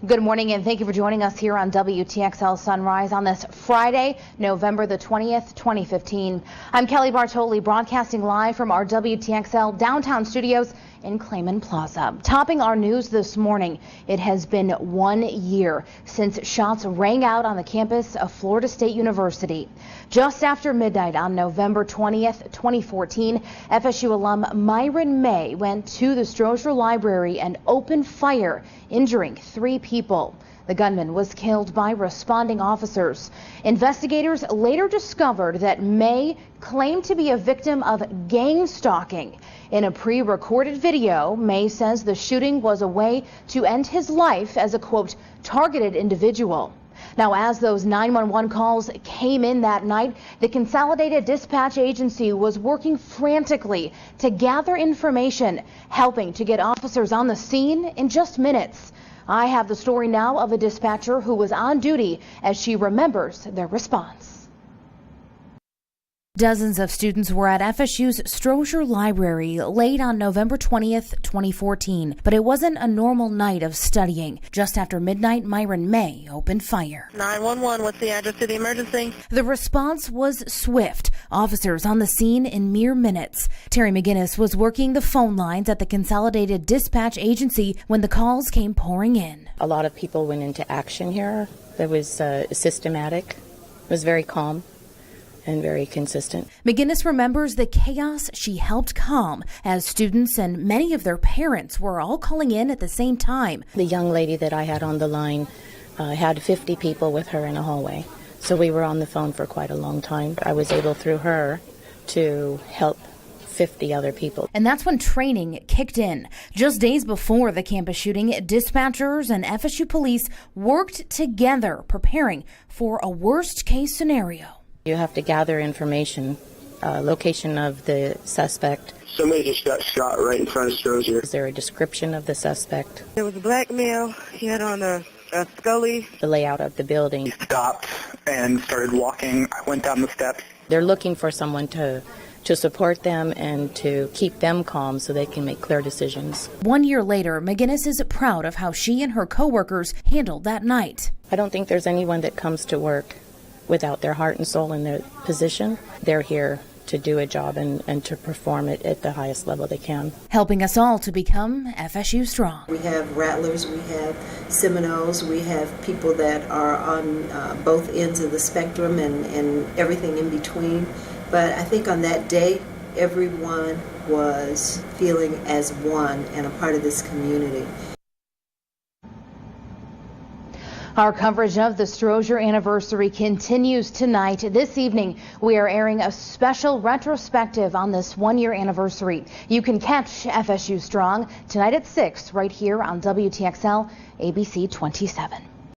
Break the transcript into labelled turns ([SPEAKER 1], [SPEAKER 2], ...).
[SPEAKER 1] Good morning and thank you for joining us here on WTXL Sunrise on this Friday, November the 20th, 2015. I'm Kelly Bartoli, broadcasting live from our WTXL downtown studios in Clayman Plaza. Topping our news this morning, it has been 1 year since shots rang out on the campus of Florida State University. Just after midnight on November 20th, 2014, FSU alum Myron May went to the Strozier Library and opened fire, injuring 3 people. The gunman was killed by responding officers. Investigators later discovered that May claimed to be a victim of gang stalking. In a pre-recorded video, May says the shooting was a way to end his life as a, quote, targeted individual. Now, as those 911 calls came in that night, the Consolidated Dispatch Agency was working frantically to gather information, helping to get officers on the scene in just minutes. I have the story now of a dispatcher who was on duty as she remembers their response. Dozens of students were at FSU's Strozier Library late on November 20th, 2014, but it wasn't a normal night of studying. Just after midnight, Myron May opened fire.
[SPEAKER 2] 911, what's the address to the emergency?
[SPEAKER 1] The response was swift. Officers on the scene in mere minutes. Terry McGinnis was working the phone lines at the Consolidated Dispatch Agency when the calls came pouring in.
[SPEAKER 3] A lot of people went into action here. It was systematic. It was very calm and very consistent.
[SPEAKER 1] McGinnis remembers the chaos she helped calm as students and many of their parents were all calling in at the same time.
[SPEAKER 3] The young lady that I had on the line had 50 people with her in a hallway. So we were on the phone for quite a long time. I was able through her to help 50 other people.
[SPEAKER 1] And that's when training kicked in. Just days before the campus shooting, dispatchers and FSU police worked together preparing for a worst case scenario.
[SPEAKER 3] You have to gather information, location of the suspect.
[SPEAKER 4] Somebody just got shot right in front of Strozier.
[SPEAKER 3] Is there a description of the suspect?
[SPEAKER 2] There was a black male. He had on a Scully.
[SPEAKER 3] The layout of the building.
[SPEAKER 4] He stopped and started walking. I went down the steps.
[SPEAKER 3] They're looking for someone to support them and to keep them calm so they can make clear decisions.
[SPEAKER 1] 1 year later, McGinnis is proud of how she and her coworkers handled that night.
[SPEAKER 3] I don't think there's anyone that comes to work without their heart and soul in their position. They're here to do a job and to perform it at the highest level they can.
[SPEAKER 1] Helping us all to become FSU strong.
[SPEAKER 5] We have Rattlers, we have Seminoles, we have people that are on both ends of the spectrum and everything in between. But I think on that day, everyone was feeling as one and a part of this community.
[SPEAKER 1] Our coverage of the Strozier anniversary continues tonight. This evening, we are airing a special retrospective on this 1 year anniversary. You can catch FSU Strong tonight at 6 right here on WTXL ABC 27.